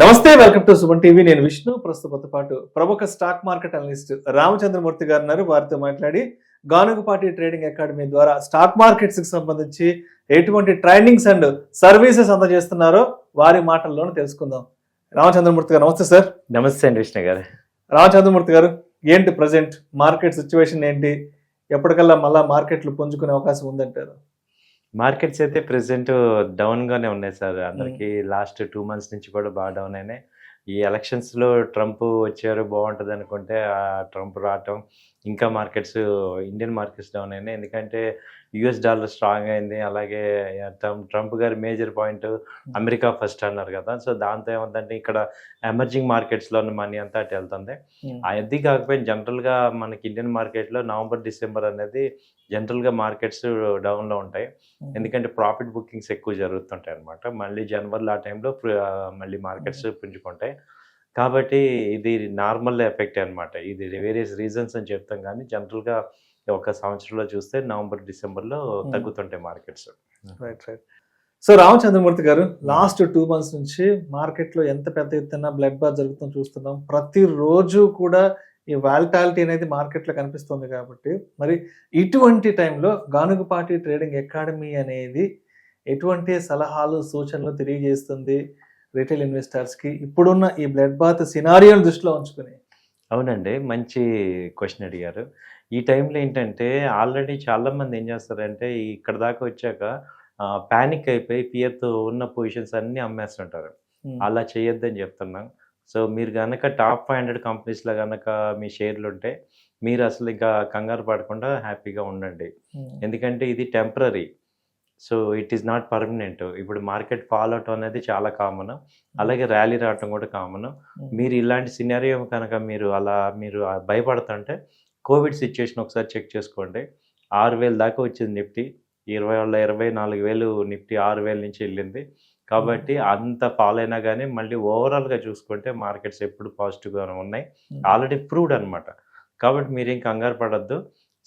నమస్తే, welcome to Suman TV. నేను విష్ణు. ప్రస్తుతంతో పాటు ప్రముఖ స్టాక్ మార్కెట్ అనలిస్ట్ రామచంద్రమూర్తి గారు ఉన్నారు. వారితో మాట్లాడి గానుగుపాటి ట్రేడింగ్ అకాడమీ ద్వారా స్టాక్ మార్కెట్స్ కి సంబంధించి ఎటువంటి ట్రైనింగ్స్ అండ్ సర్వీసెస్ అందజేస్తున్నారో వారి మాటల్లోనే తెలుసుకుందాం. రామచంద్రమూర్తి గారు నమస్తే సార్. నమస్తే అండి విష్ణు గారు. రామచంద్రమూర్తి గారు, ఏంటి ప్రజెంట్ మార్కెట్ సిచ్యువేషన్ ఏంటి? ఎప్పటికల్లా మళ్ళా మార్కెట్లు పుంజుకునే అవకాశం ఉందంటారు? మార్కెట్స్ అయితే ప్రెసెంట్ డౌన్ గానే ఉన్నాయి సార్. అందరికి లాస్ట్ 2 months నుంచి కూడా బాగా డౌన్ అయినాయి. ఈ ఎలక్షన్స్ లో ట్రంప్ వచ్చారు బాగుంటుంది అనుకుంటే ఆ ట్రంప్ రావటం ఇంకా ఇండియన్ మార్కెట్స్ డౌన్ అయినాయి. ఎందుకంటే యుఎస్ డాలర్ స్ట్రాంగ్ అయింది. అలాగే ట్రంప్ గారి మేజర్ పాయింట్ అమెరికా ఫస్ట్ అన్నారు కదా. సో దాంతో ఏమంటే ఇక్కడ ఎమర్జింగ్ మార్కెట్స్లో ఉన్న మనీ అంతా అటు వెళ్తుంది. అది కాకపోయినా జనరల్గా మనకి ఇండియన్ మార్కెట్లో నవంబర్ డిసెంబర్ అనేది జనరల్గా మార్కెట్స్ డౌన్లో ఉంటాయి. ఎందుకంటే ప్రాఫిట్ బుకింగ్స్ ఎక్కువ జరుగుతుంటాయి అనమాట. మళ్ళీ జనవరిలో ఆ టైంలో మళ్ళీ మార్కెట్స్ పుంజుకుంటాయి. కాబట్టి ఇది నార్మల్ ఎఫెక్ట్ అనమాట. ఇది వేరియస్ రీజన్స్ అని చెప్తాం, కానీ జనరల్గా ఒక సంవత్సరంలో చూస్తే నవంబర్ డిసెంబర్లో తగ్గుతుంటాయి markets. Right right. So Ramachandramurthy గారు, లాస్ట్ 2 months నుంచి మార్కెట్లో ఎంత పెద్ద ఎత్తున బ్లడ్ బాత్ జరుగుతుందో చూస్తున్నాం. ప్రతిరోజు కూడా ఈ వాలటాలిటీ అనేది మార్కెట్లో కనిపిస్తుంది. కాబట్టి మరి ఇటువంటి టైంలో గానుగుపాటి ట్రేడింగ్ అకాడమీ అనేది ఎటువంటి సలహాలు సూచనలు తెలియజేస్తుంది రిటైల్ ఇన్వెస్టర్స్కి ఇప్పుడున్న ఈ బ్లడ్ బాత్ సినారియోని దృష్టిలో ఉంచుకుని? అవునండి, మంచి క్వశ్చన్ అడిగారు. ఈ టైంలో ఏంటంటే ఆల్రెడీ చాలామంది ఏం చేస్తారంటే ఇక్కడ దాకా వచ్చాక ప్యానిక్ అయిపోయి ఫియర్తో ఉన్న పొజిషన్స్ అన్నీ అమ్మేస్తుంటారు. అలా చేయొద్దని చెప్తున్నాం. సో మీరు కనుక టాప్ 500 కంపెనీస్లో కనుక మీ షేర్లు ఉంటే మీరు అసలు ఇంకా కంగారు పడకుండా హ్యాపీగా ఉండండి. ఎందుకంటే ఇది temporary. So it is not permanent. ఇప్పుడు మార్కెట్ ఫాల్ అవటం అనేది చాలా కామన్, అలాగే ర్యాలీ రావటం కూడా కామన్. మీరు ఇలాంటి సినారియో కనుక మీరు భయపడుతుంటే కోవిడ్ సిచ్యుయేషన్ ఒకసారి చెక్ చేసుకోండి. 6,000 దాకా వచ్చింది నిఫ్టీ. 24,000 నిఫ్టీ 6,000 నుంచి వెళ్ళింది. కాబట్టి అంత ఫాల్ అయినా కానీ మళ్ళీ ఓవరాల్గా చూసుకుంటే మార్కెట్స్ ఎప్పుడు పాజిటివ్గానే ఉన్నాయి. ఆల్రెడీ ప్రూవ్డ్ అనమాట. కాబట్టి మీరేం కంగారు పడద్దు.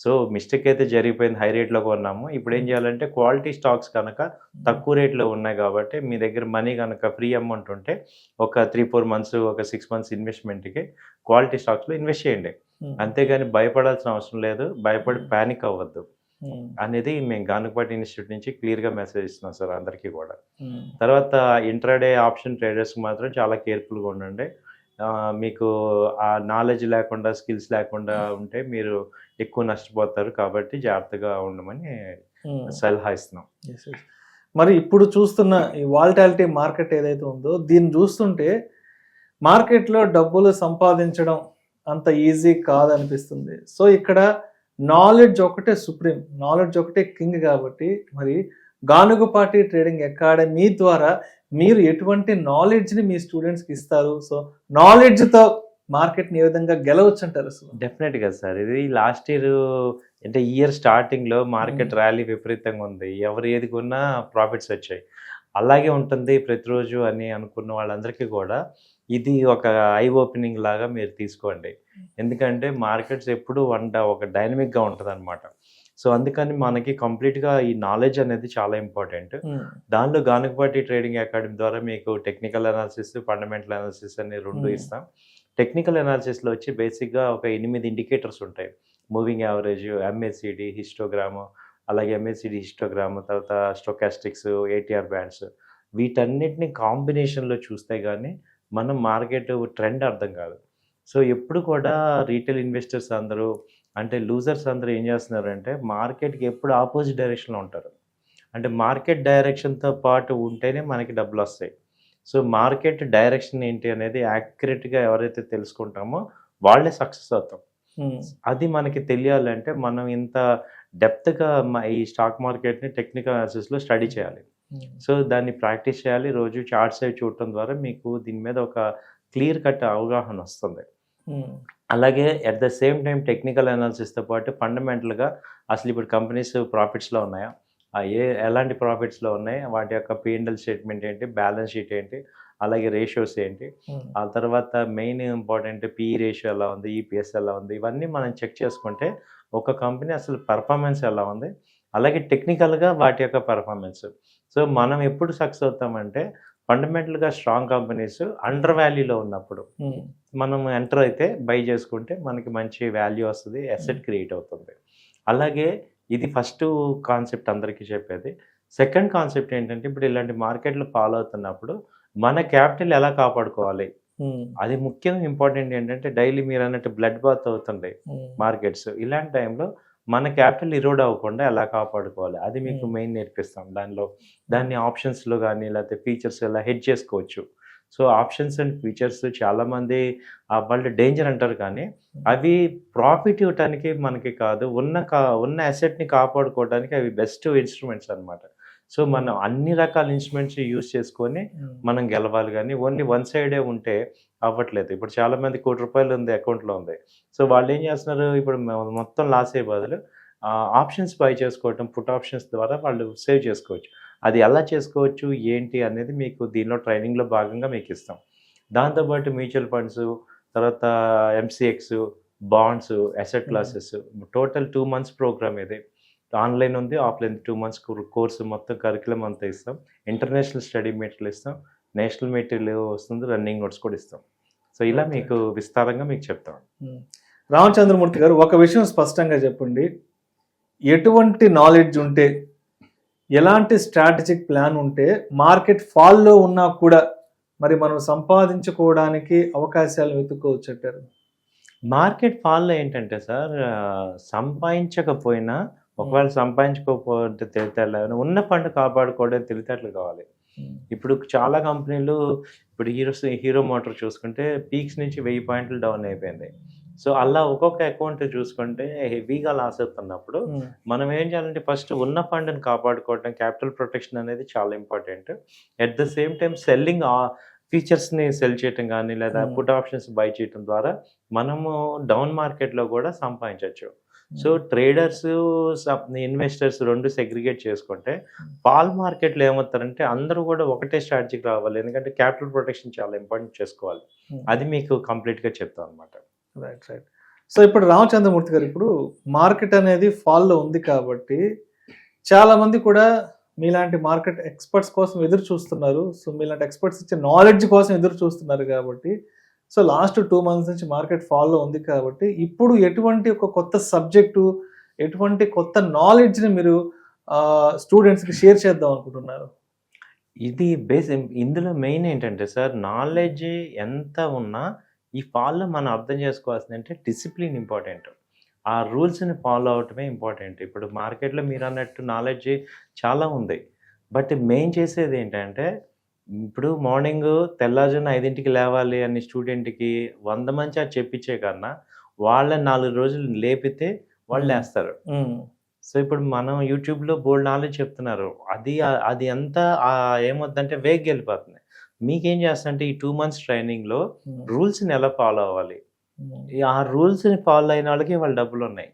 సో మిస్టేక్ అయితే జరిగిపోయింది, హై రేట్లో కొన్నాము. ఇప్పుడు ఏం చేయాలంటే క్వాలిటీ స్టాక్స్ కనుక తక్కువ రేట్లో ఉన్నాయి కాబట్టి మీ దగ్గర మనీ కనుక ఫ్రీ అమౌంట్ ఉంటే ఒక 3-4 months ఒక 6 months ఇన్వెస్ట్మెంట్కి క్వాలిటీ స్టాక్స్లో ఇన్వెస్ట్ చేయండి. అంతేగాని భయపడాల్సిన అవసరం లేదు. భయపడి ప్యానిక్ అవ్వద్దు అనేది మేము గానుగుపాటి ఇన్స్టిట్యూట్ నుంచి క్లియర్గా మెసేజ్ ఇస్తున్నాం సార్ అందరికీ కూడా. తర్వాత ఇంట్రాడే ఆప్షన్ ట్రేడర్స్కి మాత్రం చాలా కేర్ఫుల్గా ఉండండి. మీకు ఆ నాలెడ్జ్ లేకుండా స్కిల్స్ లేకుండా ఉంటే మీరు ఎక్కువ నష్టపోతారు. కాబట్టి జాగ్రత్తగా ఉండమని సలహా ఇస్తున్నాం. మరి ఇప్పుడు చూస్తున్న ఈ వాలటాలిటీ మార్కెట్ ఏదైతే ఉందో దీన్ని చూస్తుంటే మార్కెట్లో డబ్బులు సంపాదించడం అంత ఈజీ కాదనిపిస్తుంది. సో ఇక్కడ నాలెడ్జ్ ఒకటే సుప్రీం, నాలెడ్జ్ ఒకటే కింగ్. కాబట్టి మరి గానుగుపాటి ట్రేడింగ్ అకాడమీ ద్వారా మీరు ఎటువంటి నాలెడ్జ్ని మీ స్టూడెంట్స్కి ఇస్తారు? సో నాలెడ్జ్తో మార్కెట్ని ఏ విధంగా గెలవచ్చు అంటారు? అసలు డెఫినెట్గా సార్, ఇది లాస్ట్ ఇయర్ అంటే ఇయర్ స్టార్టింగ్లో మార్కెట్ ర్యాలీ విపరీతంగా ఉంది. ఎవరు ఏది కొన్నా ప్రాఫిట్స్ వచ్చాయి. అలాగే ఉంటుంది ప్రతిరోజు అని అనుకున్న వాళ్ళందరికీ కూడా ఇది ఒక ఐ ఓపెనింగ్ లాగా మీరు తీసుకోండి. ఎందుకంటే మార్కెట్స్ ఎప్పుడు ఒక డైనమిక్గా ఉంటుంది అనమాట. సో అందుకని మనకి కంప్లీట్గా ఈ నాలెడ్జ్ అనేది చాలా ఇంపార్టెంట్. దానిలో గానుగుపాటి ట్రేడింగ్ అకాడమీ ద్వారా మీకు టెక్నికల్ అనాలిసిస్, ఫండమెంటల్ అనాలిసిస్ అని 2 ఇస్తాం. టెక్నికల్ అనాలిసిస్లో వచ్చి బేసిక్గా ఒక 8 ఇండికేటర్స్ ఉంటాయి. మూవింగ్ యావరేజ్, ఎంఏసిడి, హిస్టోగ్రాము, అలాగే ఎంఏసిడి హిస్టోగ్రాము, తర్వాత స్టోకాస్టిక్స్, ఏటీఆర్ బ్యాండ్స్, వీటన్నిటిని కాంబినేషన్లో చూస్తే కానీ మనం మార్కెట్ ట్రెండ్ అర్థం కాదు. సో ఎప్పుడు కూడా రీటైల్ ఇన్వెస్టర్స్ అందరూ అంటే లూజర్స్ అందరూ ఏం చేస్తున్నారంటే మార్కెట్కి ఎప్పుడు ఆపోజిట్ డైరెక్షన్లో ఉంటారు. అంటే మార్కెట్ డైరెక్షన్తో పాటు ఉంటేనే మనకి డబ్బులు వస్తాయి. సో మార్కెట్ డైరెక్షన్ ఏంటి అనేది యాక్యురేట్గా ఎవరైతే తెలుసుకుంటామో వాళ్ళే సక్సెస్ అవుతాం. అది మనకి తెలియాలంటే మనం ఇంత డెప్త్గా ఈ స్టాక్ మార్కెట్ని టెక్నికల్ అనాలిసిస్లో స్టడీ చేయాలి. సో దాన్ని ప్రాక్టీస్ చేయాలి. రోజు చార్ట్స్ అవి చూడటం ద్వారా మీకు దీని మీద ఒక క్లియర్ కట్ అవగాహన వస్తుంది. అలాగే at the same time technical అనాలిసిస్తో పాటు ఫండమెంటల్గా అసలు ఇప్పుడు కంపెనీస్ ప్రాఫిట్స్లో ఉన్నాయా, ఎలాంటి ప్రాఫిట్స్లో ఉన్నాయి, వాటి యొక్క P&L స్టేట్మెంట్ ఏంటి, బ్యాలెన్స్ షీట్ ఏంటి, అలాగే రేషియోస్ ఏంటి, ఆ తర్వాత మెయిన్ ఇంపార్టెంట్ PE రేషియో ఎలా ఉంది, EPS ఎలా ఉంది, ఇవన్నీ మనం చెక్ చేసుకుంటే ఒక కంపెనీ అసలు పర్ఫార్మెన్స్ ఎలా ఉంది, అలాగే టెక్నికల్గా వాటి యొక్క పర్ఫార్మెన్స్. సో మనం ఎప్పుడు సక్సెస్ అవుతామంటే ఫండమెంటల్గా స్ట్రాంగ్ కంపెనీస్ అండర్ వాల్యూలో ఉన్నప్పుడు మనం ఎంటర్ అయితే బై చేసుకుంటే మనకి మంచి వాల్యూ వస్తుంది, అసెట్ క్రియేట్ అవుతుంది. అలాగే ఇది ఫస్ట్ కాన్సెప్ట్ అందరికీ చెప్పేది. సెకండ్ కాన్సెప్ట్ ఏంటంటే ఇప్పుడు ఇలాంటి మార్కెట్లు ఫాలో అవుతున్నప్పుడు మన క్యాపిటల్ ఎలా కాపాడుకోవాలి, అది ముఖ్యం. ఇంపార్టెంట్ ఏంటంటే డైలీ మీరు అన్నట్టు బ్లడ్ బాత్ అవుతుంది మార్కెట్స్. ఇలాంటి టైంలో మన క్యాపిటల్ ఇరోడ్ అవ్వకుండా ఎలా కాపాడుకోవాలి అది మీకు మెయిన్ నేర్పిస్తాం. దాన్ని ఆప్షన్స్లో కానీ లేకపోతే ఫీచర్స్ ఎలా హెడ్జ్ చేసుకోవచ్చు. సో ఆప్షన్స్ అండ్ ఫీచర్స్ చాలామంది వాళ్ళు డేంజర్ అంటారు, కానీ అవి ప్రాఫిట్ ఇవ్వటానికి మనకి కాదు, ఉన్న అసెట్ని కాపాడుకోవడానికి అవి బెస్ట్ ఇన్స్ట్రుమెంట్స్ అన్నమాట. సో మనం అన్ని రకాల ఇన్స్ట్రుమెంట్స్ యూజ్ చేసుకొని మనం గెలవాలి, కానీ ఓన్లీ వన్ సైడే ఉంటే అవ్వట్లేదు. ఇప్పుడు చాలామంది ₹1,00,00,000 ఉంది అకౌంట్లో ఉంది. సో వాళ్ళు ఏం చేస్తున్నారు, ఇప్పుడు మొత్తం లాస్ అయ్యే బదులు ఆప్షన్స్ బై చేసుకోవటం, పుట్ ఆప్షన్స్ ద్వారా వాళ్ళు సేవ్ చేసుకోవచ్చు. అది ఎలా చేసుకోవచ్చు ఏంటి అనేది మీకు దీనిలో ట్రైనింగ్లో భాగంగా మీకు ఇస్తాం. దాంతోపాటు మ్యూచువల్ ఫండ్స్, తర్వాత MCX, bonds, asset classes, total 2 months program ఇది. ఆన్లైన్ ఉంది, ఆఫ్లైన్ 2 months కోర్సు మొత్తం కరికులం అంతా ఇస్తాం. ఇంటర్నేషనల్ స్టడీ మెటీరియల్ ఇస్తాం, నేషనల్ మెటీరియల్ వస్తుంది, రన్నింగ్ నోట్స్ కూడా ఇస్తాం. సో ఇలా మీకు విస్తారంగా మీకు చెప్తాం. రామచంద్రమూర్తి గారు, ఒక విషయం స్పష్టంగా చెప్పండి. ఎటువంటి నాలెడ్జ్ ఉంటే, ఎలాంటి స్ట్రాటజిక్ ప్లాన్ ఉంటే మార్కెట్ ఫాల్లో ఉన్నా కూడా మరి మనం సంపాదించుకోవడానికి అవకాశాలు వెతుక్కోవచ్చు అంటారు? మార్కెట్ ఫాల్లో ఏంటంటే సార్, సంపాదించకపోయినా ఒకవేళ సంపాదించుకోకపోతే తెలివితేటలు, ఉన్న ఫండ్ కాపాడుకోవడానికి తెలివితేటలు కావాలి. ఇప్పుడు చాలా కంపెనీలు, ఇప్పుడు హీరో మోటార్ చూసుకుంటే పీక్స్ నుంచి 1000 పాయింట్లు డౌన్ అయిపోయింది. సో అలా ఒక్కొక్క అకౌంట్ చూసుకుంటే హెవీగా లాస్ అవుతున్నప్పుడు మనం ఏం చేయాలంటే ఫస్ట్ ఉన్న ఫండ్ని కాపాడుకోవడం, క్యాపిటల్ ప్రొటెక్షన్ అనేది చాలా important. At the same time selling ఫీచర్స్ని సెల్ చేయటం కానీ లేదా పుట్ ఆప్షన్స్ బై చేయటం ద్వారా మనము డౌన్ మార్కెట్లో కూడా సంపాదించవచ్చు. సో ట్రేడర్స్, ఇన్వెస్టర్స్ రెండు సెగ్రిగేట్ చేసుకుంటే పాల్ మార్కెట్లో ఏమవుతారంటే అందరూ కూడా ఒకటే స్ట్రాటజీకి రావాలి. ఎందుకంటే క్యాపిటల్ ప్రొటెక్షన్ చాలా ఇంపార్టెంట్ చేసుకోవాలి. అది మీకు కంప్లీట్గా చెప్తాం అనమాట. రైట్. సో ఇప్పుడు రామచంద్రమూర్తి గారు, ఇప్పుడు మార్కెట్ అనేది ఫాల్లో ఉంది కాబట్టి చాలా మంది కూడా మీలాంటి మార్కెట్ ఎక్స్పర్ట్స్ కోసం ఎదురు చూస్తున్నారు. సో మీలాంటి ఎక్స్పర్ట్స్ ఇచ్చే నాలెడ్జ్ కోసం ఎదురు చూస్తున్నారు కాబట్టి, సో లాస్ట్ 2 months నుంచి మార్కెట్ ఫాల్లో ఉంది కాబట్టి ఇప్పుడు ఎటువంటి ఒక కొత్త సబ్జెక్టు, ఎటువంటి కొత్త నాలెడ్జ్ని మీరు స్టూడెంట్స్కి షేర్ చేద్దాం అనుకుంటున్నారు? ఇది ఇందులో మెయిన్ ఏంటంటే సార్, నాలెడ్జ్ ఎంత ఉన్నా ఈ ఫాల్లో మనం అర్థం చేసుకోవాల్సింది అంటే డిసిప్లిన్ ఇంపార్టెంట్. ఆ రూల్స్ని ఫాలో అవటమే ఇంపార్టెంట్. ఇప్పుడు మార్కెట్లో మీరు అన్నట్టు నాలెడ్జ్ చాలా ఉంది, బట్ మెయిన్ చేసేది ఏంటంటే ఇప్పుడు మార్నింగ్ తెల్లారుజామున 5ంటికి లేవాలి అని స్టూడెంట్కి 100 మంది అది చెప్పించే కన్నా వాళ్ళని 4 రోజులు లేపితే వాళ్ళు లేస్తారు. సో ఇప్పుడు మనం యూట్యూబ్లో బోల్డ్ నాలెడ్జ్ చెప్తున్నారు, అది అంతా ఏమవుతుందంటే వేగంగా వెళ్ళిపోతుంది. మీకేం చేస్తారంటే ఈ 2 months ట్రైనింగ్లో రూల్స్ని ఎలా ఫాలో అవ్వాలి, ఆ రూల్స్ని ఫాలో అయిన వాళ్ళకి వాళ్ళ డబ్బులు ఉన్నాయి.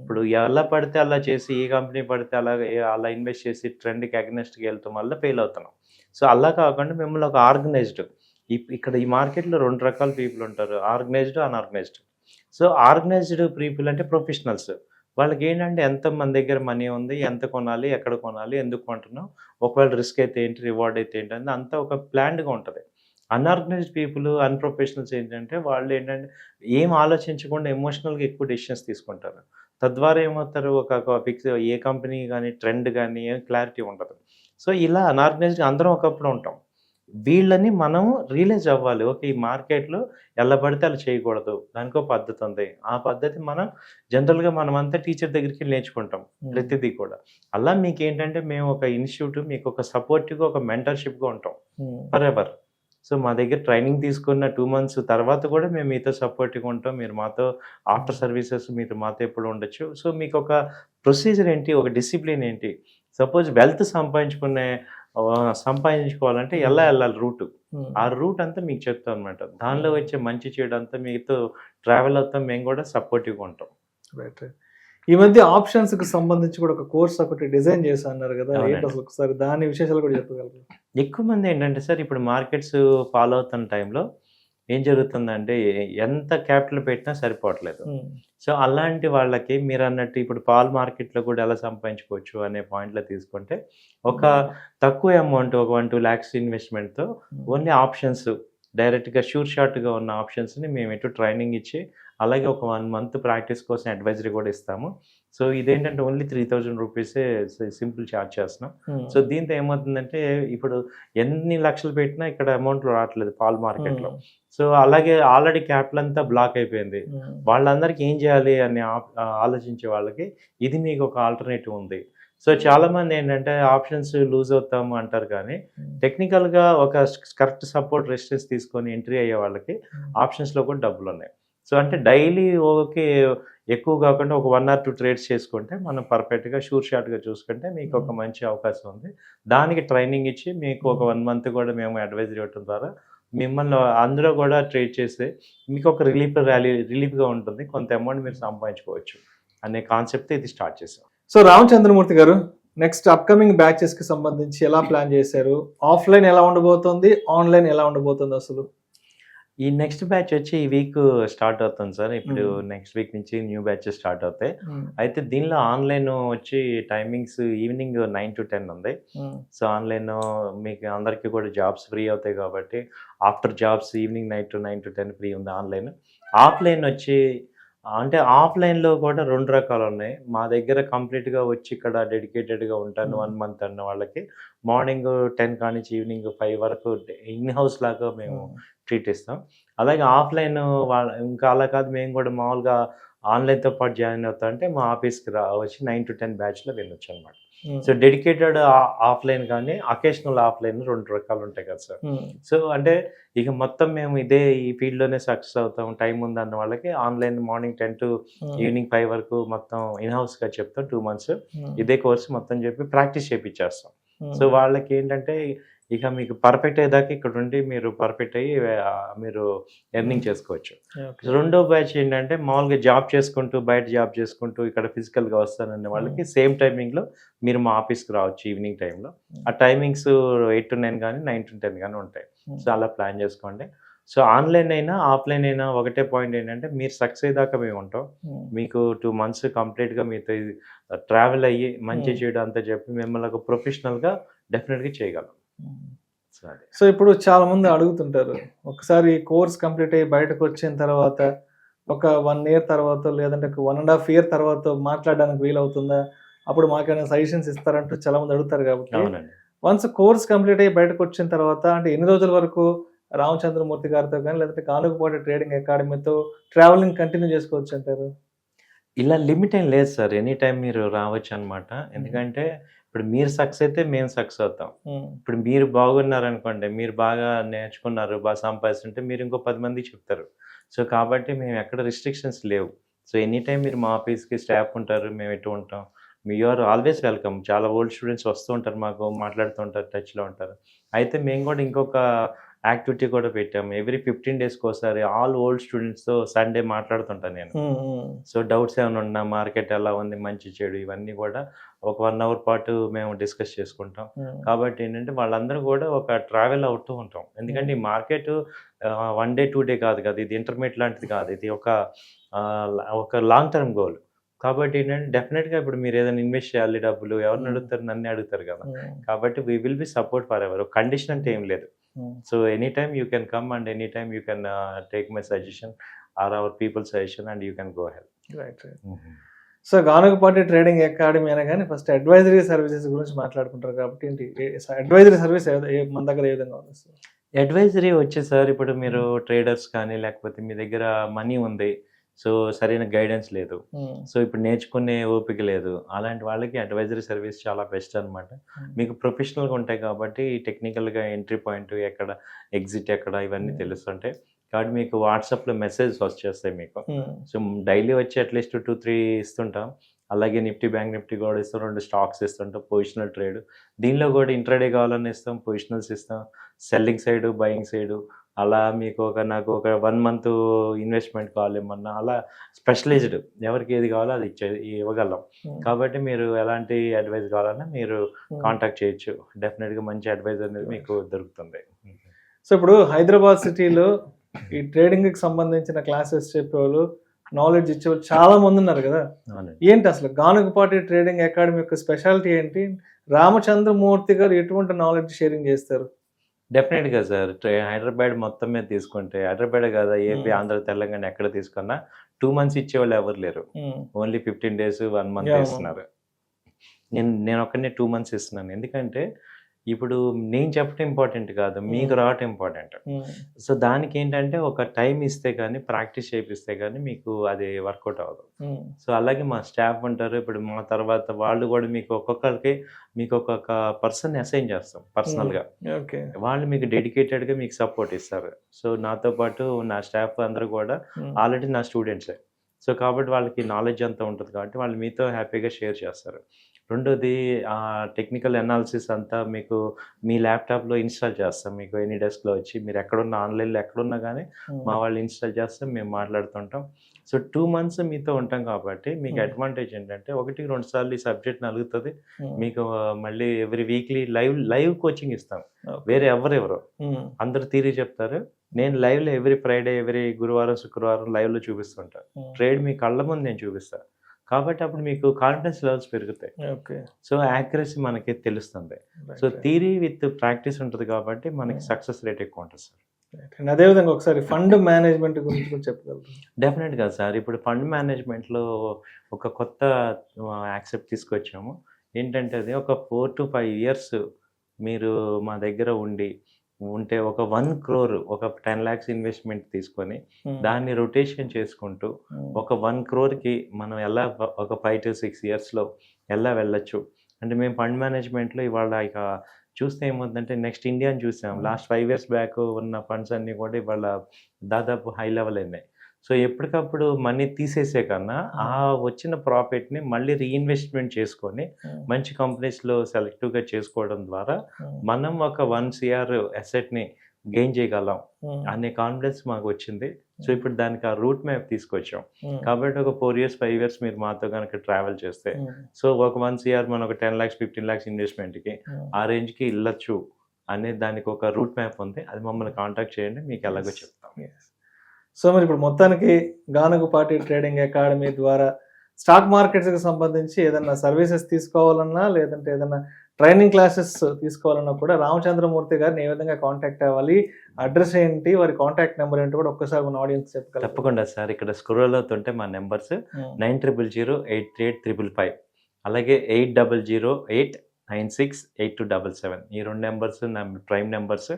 ఇప్పుడు ఎలా పడితే అలా చేసి, ఏ కంపెనీ పడితే అలా ఇన్వెస్ట్ చేసి ట్రెండ్కి అగెనెస్ట్కి వెళ్తాం వల్ల ఫెయిల్ అవుతున్నాం. సో అలా కాకుండా మిమ్మల్ని ఒక ఆర్గనైజ్డ్, ఇక్కడ ఈ మార్కెట్లో 2 రకాల పీపుల్ ఉంటారు, organised, unorganised. So organised people అంటే ప్రొఫెషనల్స్. వాళ్ళకి ఏంటంటే ఎంత మన దగ్గర మనీ ఉంది, ఎంత కొనాలి, ఎక్కడ కొనాలి, ఎందుకు కొంటున్నాం, ఒకవేళ రిస్క్ అయితే ఏంటి, రివార్డ్ అయితే ఏంటి అనేది అంతా ఒక ప్లాన్డ్గా ఉంటుంది. అన్ఆర్గనైజ్డ్ పీపుల్, అన్ప్రొఫెషనల్స్ ఏంటంటే వాళ్ళు ఏంటంటే ఏం ఆలోచించకుండా ఎమోషనల్గా ఎక్కువ డెసిషన్స్ తీసుకుంటారు. తద్వారా ఏమవుతారు, ఒక ఫిక్స్ ఏ కంపెనీ కానీ ట్రెండ్ కానీ ఏం క్లారిటీ ఉండదు. సో ఇలా అన్ఆర్గనైజ్డ్ అందరం ఒకప్పుడు ఉంటాం. వీళ్ళని మనం రియలైజ్ అవ్వాలి, ఓకే ఈ మార్కెట్లో ఎలా పడితే అలా చేయకూడదు, దానికి ఒక పద్ధతి ఉంది. ఆ పద్ధతి మనం జనరల్గా మనమంతా టీచర్ దగ్గరికి నేర్చుకుంటాం ప్రతిదీ కూడా. అలా మీకు ఏంటంటే మేము ఒక ఇన్స్టిట్యూట్, మీకు ఒక సపోర్టివ్గా, ఒక మెంటర్షిప్గా ఉంటాం ఫర్ ఎవర్. సో మా దగ్గర ట్రైనింగ్ తీసుకున్న 2 months తర్వాత కూడా మేము మీతో సపోర్ట్గా ఉంటాం. మీరు మాతో ఆఫ్టర్ సర్వీసెస్ మీరు మాతో ఎప్పుడు ఉండొచ్చు. సో మీకు ఒక ప్రొసీజర్ ఏంటి, ఒక డిసిప్లిన్ ఏంటి, సపోజ్ వెల్త్ సంపాదించుకోవాలంటే ఎలా వెళ్ళాలి రూట్, ఆ రూట్ అంతా మీకు చెప్తాం అనమాట. దానిలో వచ్చే మంచి చెడు అంతా మీతో ట్రావెల్ అవుతాం, మేము కూడా సపోర్టివ్గా ఉంటాం. రైట్. ఈ మధ్య ఆప్షన్స్ కి సంబంధించి కూడా ఒక కోర్స్ ఒకటి డిజైన్ చేసి అన్నారు కదా, ఏంటి అసలు ఒకసారి దాని విశేషాలు కూడా చెప్పగలరు? ఎక్కువ మంది ఏంటంటే సార్, ఇప్పుడు మార్కెట్స్ ఫాలో అవుతున్న టైంలో ఏం జరుగుతుందంటే ఎంత క్యాపిటల్ పెట్టినా సరిపోవట్లేదు. సో అలాంటి వాళ్ళకి మీరన్నట్టు ఇప్పుడు పాల మార్కెట్‌లో కూడా ఎలా సంపాదించుకోవచ్చు అనే పాయింట్‌లో తీసుకుంటే, ఒక తక్కువ అమౌంట్ ఒక 1, 2 లాక్స్ ఇన్వెస్ట్‌మెంట్‌తో ఓన్లీ ఆప్షన్స్ డైరెక్ట్‌గా షూర్ షాట్‌గా ఉన్న ఆప్షన్స్‌ని మేము ఎటు ట్రైనింగ్ ఇచ్చి, అలాగే ఒక 1 మంత్ ప్రాక్టీస్ కోసం అడ్వైజరీ కూడా ఇస్తాము. సో ఇదేంటంటే ఓన్లీ 3000 రూపీసే సింపుల్ చార్జ్ చేస్తున్నాం. సో దీంతో ఏమవుతుందంటే ఇప్పుడు ఎన్ని లక్షలు పెట్టినా ఇక్కడ అమౌంట్ రావట్లేదు పాల మార్కెట్‌లో. సో అలాగే ఆల్రెడీ క్యాపిటల్ అంతా బ్లాక్ అయిపోయింది. వాళ్ళందరికీ ఏం చేయాలి అని ఆలోచించే వాళ్ళకి ఇది మీకు ఒక ఆల్టర్‌నేటివ్ ఉంది. సో చాలామంది ఏంటంటే ఆప్షన్స్ లూజ్ అవుతాము అంటారు కానీ, టెక్నికల్‌గా ఒక కరెక్ట్ సపోర్ట్ రెసిస్టెన్స్ తీసుకొని ఎంట్రీ అయ్యే వాళ్ళకి ఆప్షన్స్‌లో కూడా డబ్బులున్నాయి. సో అంటే డైలీ ఓకే ఎక్కువ కాకుండా ఒక 1 ఆర్ 2 ట్రేడ్స్ చేసుకుంటే మనం పర్ఫెక్ట్‌గా షూర్ షాట్‌గా చూసుకుంటే మీకు ఒక మంచి అవకాశం ఉంది. దానికి ట్రైనింగ్ ఇచ్చి మీకు ఒక 1 మంత్ కూడా మేము అడ్వైజరీ ఇవ్వడం ద్వారా మిమ్మల్ని అందులో కూడా ట్రేడ్ చేస్తే మీకు ఒక రిలీఫ్‌గా ఉంటుంది. కొంత అమౌంట్ మీరు సంపాదించుకోవచ్చు అనే కాన్సెప్ట్‌తో ఇది స్టార్ట్ చేసాం. సో రామచంద్రమూర్తి గారు, నెక్స్ట్ అప్కమింగ్ బ్యాచెస్కి సంబంధించి ఎలా ప్లాన్ చేశారు? ఆఫ్లైన్ ఎలా ఉండబోతుంది, ఆన్లైన్ ఎలా ఉండబోతుంది అసలు? ఈ నెక్స్ట్ బ్యాచ్ వచ్చి ఈ వీక్ స్టార్ట్ అవుతుంది సార్. ఇప్పుడు నెక్స్ట్ వీక్ నుంచి న్యూ బ్యాచెస్ స్టార్ట్ అవుతాయి. అయితే దీనిలో ఆన్లైన్ వచ్చి టైమింగ్స్ ఈవినింగ్ 9 to 10 ఉంది. సో ఆన్లైన్ మీకు అందరికీ కూడా జాబ్స్ ఫ్రీ అవుతాయి కాబట్టి after jobs evening 9 to 10 free ఉంది ఆన్లైన్. ఆఫ్లైన్ వచ్చి అంటే ఆఫ్లైన్లో కూడా 2 రకాలు ఉన్నాయి. మా దగ్గర కంప్లీట్గా వచ్చి ఇక్కడ డెడికేటెడ్గా ఉంటాను 1 మంత్ అన్న వాళ్ళకి మార్నింగ్ 10 కానించి ఈవినింగ్ 5 వరకు ఇన్ హౌస్ లాగా మేము ట్రీట్ ఇస్తాం. అలాగే ఆఫ్లైన్ ఇంకా అలా కాదు, మేము కూడా మామూలుగా ఆన్లైన్తో పాటు జాయిన్ అవుతా అంటే మా ఆఫీస్కి వచ్చి 9 to 10 బ్యాచ్లో వెళ్ళొచ్చు అనమాట. సో డెడికేటెడ్ ఆఫ్లైన్ కానీ అకేషనల్ ఆఫ్లైన్ 2 రకాలు ఉంటాయి కదా సార్. సో అంటే ఇక మొత్తం మేము ఈ ఫీల్డ్లోనే సక్సెస్ అవుతాం, టైం ఉందన్న వాళ్ళకి ఆన్లైన్ మార్నింగ్ 10 to ఈవినింగ్ 5 వరకు మొత్తం ఇన్ హౌస్గా చెప్తాం. 2 months ఇదే కోర్స్ మొత్తం చెప్పి ప్రాక్టీస్ చేయించేస్తాం. సో వాళ్ళకి ఏంటంటే ఇక మీకు పర్ఫెక్ట్ అయ్యేదాకా ఇక్కడ ఉండి మీరు పర్ఫెక్ట్ అయ్యి మీరు ఎర్నింగ్ చేసుకోవచ్చు. రెండో బ్యాచ్ ఏంటంటే మామూలుగా జాబ్ చేసుకుంటూ బయట జాబ్ చేసుకుంటూ ఇక్కడ ఫిజికల్గా వస్తానన్న వాళ్ళకి సేమ్ టైమింగ్లో మీరు మా ఆఫీస్కి రావచ్చు ఈవినింగ్ టైంలో. ఆ టైమింగ్స్ 8 to 9 కానీ 9 to 10 కానీ ఉంటాయి. సో అలా ప్లాన్ చేసుకోండి. సో ఆన్లైన్ అయినా ఆఫ్లైన్ అయినా ఒకటే పాయింట్ ఏంటంటే మీరు సక్సెస్ అయ్యేదాకా మేము ఉంటాం. మీకు 2 months కంప్లీట్గా మీతో ట్రావెల్ అయ్యి మంచి చేయడం అంతా చెప్పి మిమ్మల్ని ఒక ప్రొఫెషనల్గా డెఫినెట్గా చేయగలం. సో ఇప్పుడు చాలా మంది అడుగుతుంటారు, ఒకసారి కోర్స్ కంప్లీట్ అయ్యి బయటకు వచ్చిన తర్వాత ఒక 1 year తర్వాత లేదంటే ఒక 1.5 year తర్వాత మాట్లాడడానికి వీలవుతుందా, అప్పుడు మాకైనా సజెషన్స్ ఇస్తారంటూ చాలా మంది అడుగుతారు. కాబట్టి వన్స్ కోర్స్ కంప్లీట్ అయ్యి బయటకు వచ్చిన తర్వాత అంటే ఎన్ని రోజుల వరకు రామచంద్రమూర్తి గారితో కానీ లేదంటే కానుకపాటి ట్రేడింగ్ అకాడమీతో ట్రావెలింగ్ కంటిన్యూ చేసుకోవచ్చు అంటారు? ఇలా లిమిట్ ఏం లేదు సార్, ఎనీ టైం మీరు రావచ్చు అనమాట. ఎందుకంటే ఇప్పుడు మీరు సక్సెస్ అయితే మేము సక్సెస్ అవుతాం. ఇప్పుడు మీరు బాగున్నారనుకోండి, మీరు బాగా నేర్చుకున్నారు, బాగా సంపాదిస్తుంటే మీరు ఇంకో 10 మందికి చెప్తారు. సో కాబట్టి మేము ఎక్కడ రిస్ట్రిక్షన్స్ లేవు. సో ఎనీ టైం మీరు మా ఆఫీస్కి స్టాఫ్ ఉంటారు, మేము ఎటు ఉంటాం. You are always welcome. చాలా ఓల్డ్ స్టూడెంట్స్ వస్తూ ఉంటారు, మాకు మాట్లాడుతూ ఉంటారు, టచ్లో ఉంటారు. అయితే మేము కూడా ఇంకొక యాక్టివిటీ కూడా పెట్టాము. ఎవ్రీ 15 daysకి ఒకసారి ఆల్ ఓల్డ్ స్టూడెంట్స్తో సండే మాట్లాడుతుంటాను నేను. సో డౌట్స్ ఏమైనా ఉన్నా, మార్కెట్ ఎలా ఉంది, మంచి చెడు ఇవన్నీ కూడా ఒక 1 hour పాటు మేము డిస్కస్ చేసుకుంటాం. కాబట్టి ఏంటంటే వాళ్ళందరూ కూడా ఒక ట్రావెల్ అవుతూ ఉంటాం. ఎందుకంటే ఈ మార్కెట్ 1 day 2 day కాదు కదా, ఇది ఇంటర్మీడియట్ లాంటిది కాదు, ఇది ఒక లాంగ్ టర్మ్ గోల్. కాబట్టి ఏంటంటే డెఫినెట్గా ఇప్పుడు మీరు ఏదైనా ఇన్వెస్ట్ చేయాలి, డబ్బులు ఎవరిని అడుగుతారు, నన్ను అడుగుతారు కదా. కాబట్టి we will be support for ever. Condition అంటే ఏం లేదు. So any time you can come and any time you can take my suggestion or our people suggestion and you can go help. Right. So Ganugapati trading academy అనగానే first advisory services గురించి మాట్లాడుకుంటారు. కాబట్టి ఏంటి advisory service మన దగ్గర ఏ విధంగా ఉంది? Advisory వచ్చే సార్, ఇప్పుడు మీరు ట్రేడర్స్ కానీ లేకపోతే మీ దగ్గర మనీ ఉంది, సో సరైన గైడెన్స్ లేదు, సో ఇప్పుడు నేర్చుకునే ఓపిక లేదు, అలాంటి వాళ్ళకి అడ్వైజరీ సర్వీస్ చాలా బెస్ట్ అనమాట. మీకు ప్రొఫెషనల్గా ఉంటాయి కాబట్టి టెక్నికల్గా ఎంట్రీ పాయింట్ ఎక్కడ, ఎగ్జిట్ ఎక్కడ, ఇవన్నీ తెలుస్తుంటాయి. కాబట్టి మీకు వాట్సాప్లో మెసేజ్ వచ్చేస్తాయి మీకు. సో డైలీ వచ్చి అట్లీస్ట్ 2-3 ఇస్తుంటాం. అలాగే నిఫ్టీ, బ్యాంక్ నిఫ్టీ కూడా ఇస్తాం, 2 స్టాక్స్ ఇస్తుంటాం, పొజిషనల్ ట్రేడ్. దీనిలో కూడా ఇంట్రాడే కావాలని ఇస్తాం, పొజిషనల్స్ ఇస్తాం, సెల్లింగ్ సైడు, బయింగ్ సైడు. అలా మీకు నాకు ఒక 1 month ఇన్వెస్ట్మెంట్ కావాలేమన్నా అలా స్పెషలైజ్డ్ ఎవరికి ఏది కావాలో అది ఇవ్వగలం. కాబట్టి మీరు ఎలాంటి అడ్వైస్ కావాలన్నా మీరు కాంటాక్ట్ చేయొచ్చు. డెఫినెట్గా మంచి అడ్వైస్ అనేది మీకు దొరుకుతుంది. సో ఇప్పుడు హైదరాబాద్ సిటీలో ఈ ట్రేడింగ్ కి సంబంధించిన క్లాసెస్ చెప్పేవాళ్ళు, నాలెడ్జ్ ఇచ్చేవాళ్ళు చాలా మంది ఉన్నారు కదా. అవునండి. ఏంటి అసలు గానుగపాటి ట్రేడింగ్ అకాడమీ యొక్క స్పెషాలిటీ ఏంటి? రామచంద్రమూర్తి గారు ఎటువంటి నాలెడ్జ్ షేరింగ్ చేస్తారు? డెఫినెట్‌గా సార్. హైదరాబాద్ మొత్తం మీద తీసుకుంటే హైదరాబాదే కాదా ఏపీ, Hmm. ఆంధ్ర, తెలంగాణ ఎక్కడ తీసుకున్నా 2 మంత్స్ ఇచ్చేవాళ్ళు ఎవరు లేరు. Only 15 days, 1 month Yeah. ఇస్తున్నారు. నేను ఒక్కడినే 2 మంత్స్ ఇస్తున్నాను. ఎందుకంటే ఇప్పుడు నేను చెప్పడం ఇంపార్టెంట్ కాదు, మీకు రావటం ఇంపార్టెంట్. సో దానికి ఏంటంటే ఒక టైం ఇస్తే కానీ, ప్రాక్టీస్ చేపిస్తే కానీ మీకు అది వర్కౌట్ అవ్వదు. సో అలాగే మా స్టాఫ్ ఉంటారు. ఇప్పుడు మా తర్వాత వాళ్ళు కూడా మీకు ఒక్కొక్కరికి మీకు ఒక్కొక్క పర్సన్ అసైన్ చేస్తాం పర్సనల్గా. ఓకే. వాళ్ళు మీకు డెడికేటెడ్గా మీకు సపోర్ట్ ఇస్తారు. సో నాతో పాటు నా స్టాఫ్ అందరూ కూడా ఆల్రెడీ నా స్టూడెంట్సే. సో కాబట్టి వాళ్ళకి నాలెడ్జ్ అంతా ఉంటుంది కాబట్టి వాళ్ళు మీతో హ్యాపీగా షేర్ చేస్తారు. రెండోది టెక్నికల్ అనాలిసిస్ అంతా మీకు మీ ల్యాప్టాప్లో ఇన్స్టాల్ చేస్తాం. మీకు ఎనీ డెస్క్లో వచ్చి మీరు ఎక్కడున్నా, ఆన్లైన్లో ఎక్కడున్నా కానీ మా వాళ్ళు ఇన్స్టాల్ చేస్తాం, మేము మాట్లాడుతుంటాం. సో 2 మంత్స్ మీతో ఉంటాం కాబట్టి మీకు అడ్వాంటేజ్ ఏంటంటే 1-2 సార్లు ఈ సబ్జెక్ట్ నలుగుతుంది మీకు. మళ్ళీ ఎవ్రీ వీక్లీ లైవ్ కోచింగ్ ఇస్తాం. వేరే ఎవరెవరు అందరు థియరీ చెప్తారు, నేను లైవ్లో ఎవ్రీ ఫ్రైడే, ఎవ్రీ గురువారం, శుక్రవారం లైవ్లో చూపిస్తుంటాను. ట్రేడ్ మీ కళ్ళ ముందు నేను చూపిస్తాను కాబట్టి అప్పుడు మీకు కాన్ఫిడెన్స్ లెవెల్స్ పెరుగుతాయి. సో యాక్యురసీ మనకి తెలుస్తుంది. సో థియరీ విత్ ప్రాక్టీస్ ఉంటుంది కాబట్టి మనకి సక్సెస్ రేట్ ఎక్కువ ఉంటుంది సార్. అదేవిధంగా ఒకసారి ఫండ్ మేనేజ్మెంట్ గురించి కూడా చెప్పగలరు? డెఫినెట్గా సార్. ఇప్పుడు ఫండ్ మేనేజ్మెంట్లో ఒక కొత్త యాక్సెప్ట్ తీసుకొచ్చాము. ఏంటంటే అది ఒక 4 to 5 years మీరు మా దగ్గర ఉంటే ఒక 1 crore, ఒక 10 lakhs ఇన్వెస్ట్మెంట్ తీసుకొని దాన్ని రొటేషన్ చేసుకుంటూ ఒక 1 crore మనం ఎలా ఒక 5 to 6 yearsలో ఎలా వెళ్ళొచ్చు అంటే మేము ఫండ్ మేనేజ్మెంట్లో ఇవాళ ఇక చూస్తే ఏమవుతుందంటే నెక్స్ట్ ఇండియాని చూసాం. లాస్ట్ 5 years బ్యాక్ ఉన్న ఫండ్స్ అన్నీ కూడా ఇవాళ దాదాపు హై లెవెల్ అయినాయి. సో ఎప్పటికప్పుడు మనీ తీసేసే కన్నా ఆ వచ్చిన ప్రాఫిట్ని మళ్ళీ రీఇన్వెస్ట్మెంట్ చేసుకొని మంచి కంపెనీస్లో సెలెక్టివ్గా చేసుకోవడం ద్వారా మనం ఒక 1 crore అసెట్ని గెయిన్ చేయగలం అనే కాన్ఫిడెన్స్ మాకు వచ్చింది. సో ఇప్పుడు దానికి ఆ రూట్ మ్యాప్ తీసుకొచ్చాం కాబట్టి ఒక 4 years, 5 years మీరు మాతో కనుక ట్రావెల్ చేస్తే సో ఒక 1 crore మనం ఒక 10 lakhs, 15 lakhs ఇన్వెస్ట్మెంట్కి ఆ రేంజ్కి వెళ్ళొచ్చు అనే దానికి ఒక రూట్ మ్యాప్ ఉంది. అది మమ్మల్ని కాంటాక్ట్ చేయండి, మీకు ఎలాగో చెప్తాం. సో మరి ఇప్పుడు మొత్తానికి గానుగపాటి ట్రేడింగ్ అకాడమీ ద్వారా స్టాక్ మార్కెట్స్కి సంబంధించి ఏదైనా సర్వీసెస్ తీసుకోవాలన్నా లేదంటే ఏదైనా ట్రైనింగ్ క్లాసెస్ తీసుకోవాలన్నా కూడా రామచంద్రమూర్తి గారిని ఏ విధంగా కాంటాక్ట్ అవ్వాలి, అడ్రస్ ఏంటి, వారి కాంటాక్ట్ నెంబర్ ఏంటి కూడా ఒక్కసారి మన ఆడియన్స్ చెప్పగలరు? తప్పకుండా సార్. ఇక్కడ స్క్రోల్ అవుతుంటే మా నెంబర్స్ 9000083855, అలాగే 8008968277. ఈ 2 నెంబర్స్ నా ప్రైమ్ నెంబర్స్.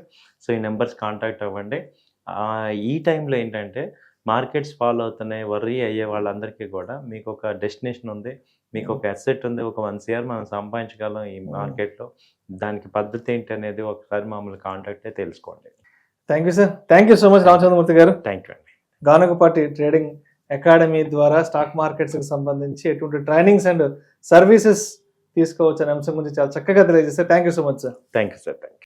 సో ఈ నెంబర్స్ కాంటాక్ట్ అవ్వండి. ఈ టైంలో ఏంటంటే మార్కెట్స్ ఫాలో అవుతున్నాయి, వర్రీ అయ్యే వాళ్ళందరికీ కూడా మీకు ఒక డెస్టినేషన్ ఉంది, మీకు ఒక అసెట్ ఉంది, ఒక 1 crore మనం సంపాదించగలం ఈ మార్కెట్లో. దానికి పద్ధతి ఏంటి అనేది ఒకసారి మమ్మల్ని కాంటాక్ట్ అయితే తెలుసుకోండి. Thank you sir. Thank you so much Ramachandramurthy గారు. థ్యాంక్ యూ అండి. గానుగపాటి ట్రేడింగ్ అకాడమీ ద్వారా స్టాక్ మార్కెట్స్కి సంబంధించి ఎటువంటి ట్రైనింగ్స్ అండ్ సర్వీసెస్ తీసుకోవచ్చు అనే అంశం గురించి చాలా చక్కగా తెలియజేస్తారు. Thank you so much sir. Thank you sir. Thank you.